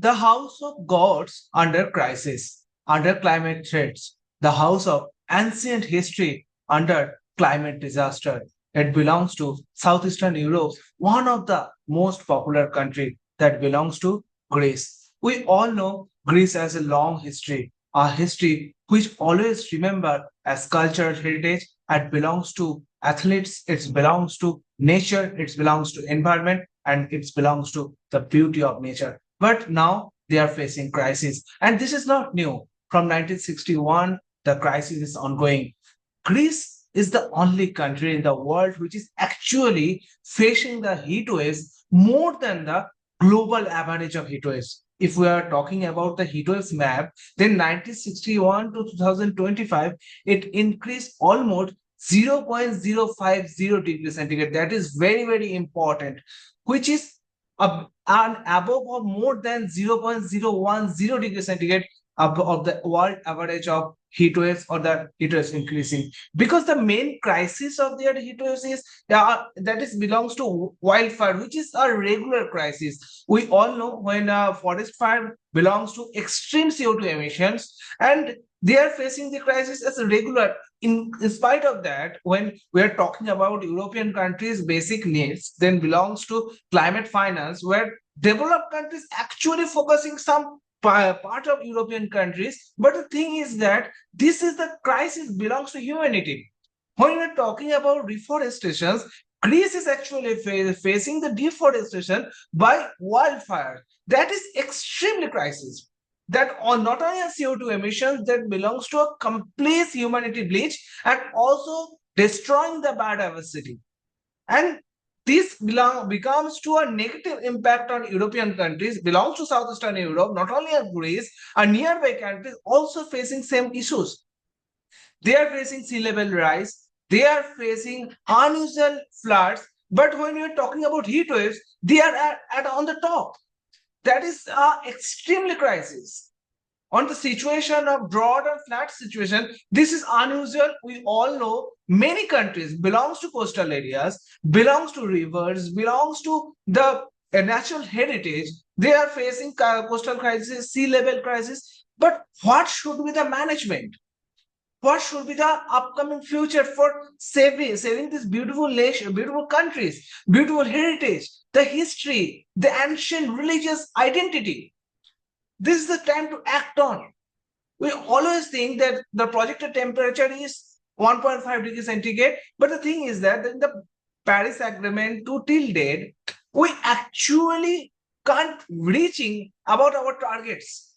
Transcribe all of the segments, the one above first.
The house of gods under crisis, under climate threats, the house of ancient history under climate disaster. It belongs to Southeastern Europe, one of the most popular country that belongs to Greece. We all know Greece has a long history, a history which always remember as cultural heritage and belongs to athletes, it belongs to nature, it belongs to environment, and it belongs to the beauty of nature. But now they are facing crisis. And this is not new. From 1961, the crisis is ongoing. Greece is the only country in the world which is actually facing the heat waves more than the global average of heat waves. If we are talking about the heat waves map, then 1961 to 2025, it increased almost 0.050 degrees centigrade. That is very, very important, which is an above of more than 0.010 degrees centigrade of the world average of heat waves or the heat waves increasing, because the main crisis of their heat waves is that is belongs to wildfire, which is a regular crisis. We all know when a forest fire belongs to extreme CO2 emissions, and they are facing the crisis as a regular. In spite of that, when we are talking about European countries basic needs, then belongs to climate finance, where developed countries actually focusing some part of European countries. But the thing is that this is the crisis belongs to humanity. When we're talking about reforestations, Greece is actually facing the deforestation by wildfire. That is extremely crisis. That on not only a CO2 emissions that belongs to a complete humanity bleach and also destroying the biodiversity. And this becomes to a negative impact on European countries, belongs to Southeastern Europe, not only Greece, and nearby countries also facing same issues. They are facing sea level rise, they are facing unusual floods, but when we are talking about heat waves, they are on the top. That is extremely crisis. On the situation of drought and flood situation, this is unusual. We all know many countries belongs to coastal areas, belongs to rivers, belongs to the natural heritage. They are facing coastal crisis, sea level crisis. But what should be the management? What should be the upcoming future for saving these beautiful nation, beautiful countries, beautiful heritage, the history, the ancient religious identity? This is the time to act on. We always think that the projected temperature is 1.5 degrees centigrade, but the thing is that in the Paris Agreement to till date, we actually can't reaching about our targets.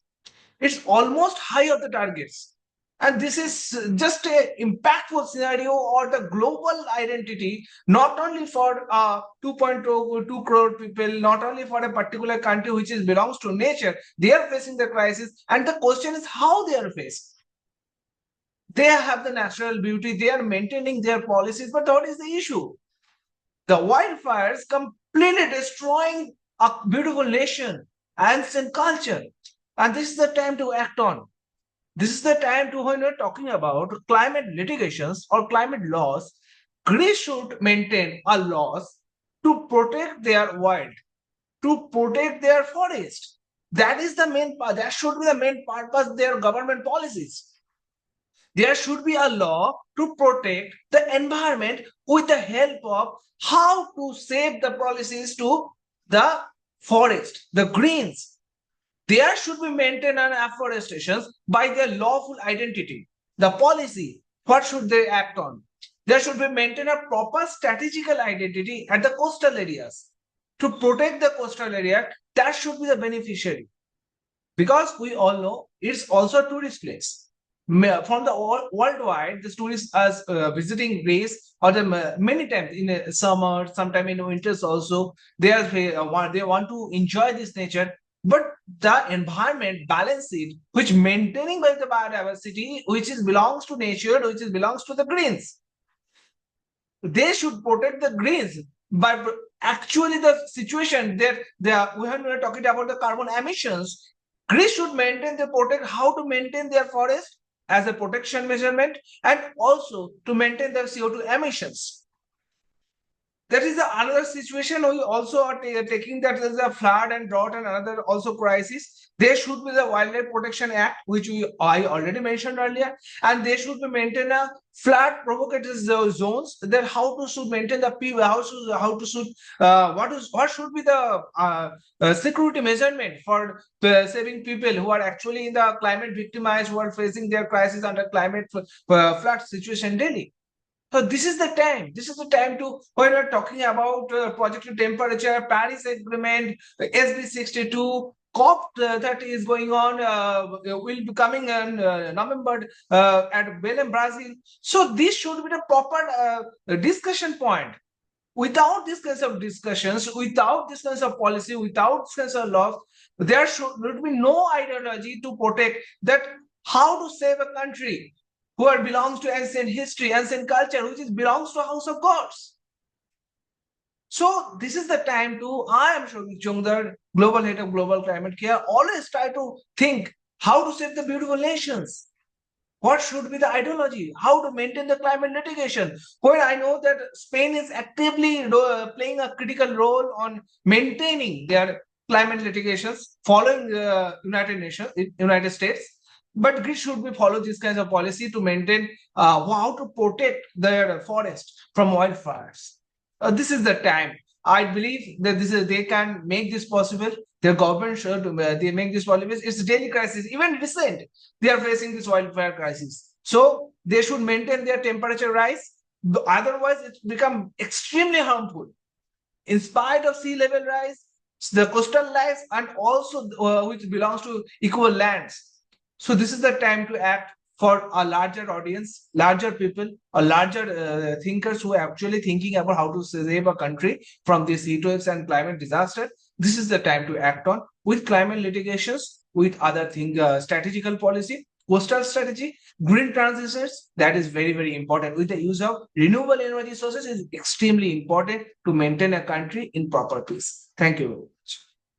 It's almost high of the targets. And this is just a impactful scenario or the global identity, not only for 2.2 crore people, not only for a particular country which is belongs to nature. They are facing the crisis, and the question is how they are faced. They have the natural beauty, they are maintaining their policies, but what is the issue? The wildfires completely destroying a beautiful nation, ancient culture, and this is the time to act on. This is the time to when we're talking about climate litigations or climate laws, Greece should maintain a laws to protect their wild, to protect their forest. That is the main part. That should be the main purpose of their government policies. There should be a law to protect the environment with the help of how to save the policies to the forest, the greens. There should be maintained an afforestation by their lawful identity. The policy, what should they act on? There should be maintained a proper strategical identity at the coastal areas. To protect the coastal area, that should be the beneficiary. Because we all know it's also a tourist place. From the worldwide, the tourists are visiting Greece or the many times in the summer, sometime in winters also. They want to enjoy this nature, but the environment balance it, which maintaining by the biodiversity, which is belongs to nature, which is belongs to the greens. They should protect the greens by actually the situation that they are, when we are talking about the carbon emissions, Greece should maintain the protect how to maintain their forest as a protection measurement and also to maintain their CO2 emissions. That is another situation. We also are taking that as a flood and drought and another also crisis. There should be the Wildlife Protection Act, which I already mentioned earlier, and they should be maintain a flood provocative zones. That how to should maintain the people, how to should what should be the security measurement for saving people who are actually in the climate victimized, who are facing their crisis under climate flood situation daily. So this is the time. This is the time to when we're talking about projected temperature, Paris Agreement, SB62, COP that is going on will be coming in November at Belém, Brazil. So this should be the proper discussion point. Without these kinds of discussions, without this kinds of policy, without this kinds of laws, there should be no ideology to protect that how to save a country who are belongs to ancient history, ancient culture, which is belongs to House of Gods. So this is the time to, I am Souvik Chongder, Global Head of Global Climate Care, always try to think how to save the beautiful nations. What should be the ideology? How to maintain the climate litigation? When I know that Spain is actively playing a critical role on maintaining their climate litigations, following the United States, but Greece should be follow these kinds of policy to maintain how to protect their forest from wildfires. This is the time. I believe that they can make this possible. Their government should they make this possible. It's a daily crisis. Even recent, they are facing this wildfire crisis. So they should maintain their temperature rise. Otherwise, it become extremely harmful. In spite of sea level rise, the coastal lines and also which belongs to equal lands. So this is the time to act for a larger audience, larger people, or larger thinkers who are actually thinking about how to save a country from these heat waves and climate disaster. This is the time to act on with climate litigations, with other strategical policy, coastal strategy, green transitions. That is very, very important. With the use of renewable energy sources is extremely important to maintain a country in proper peace. Thank you.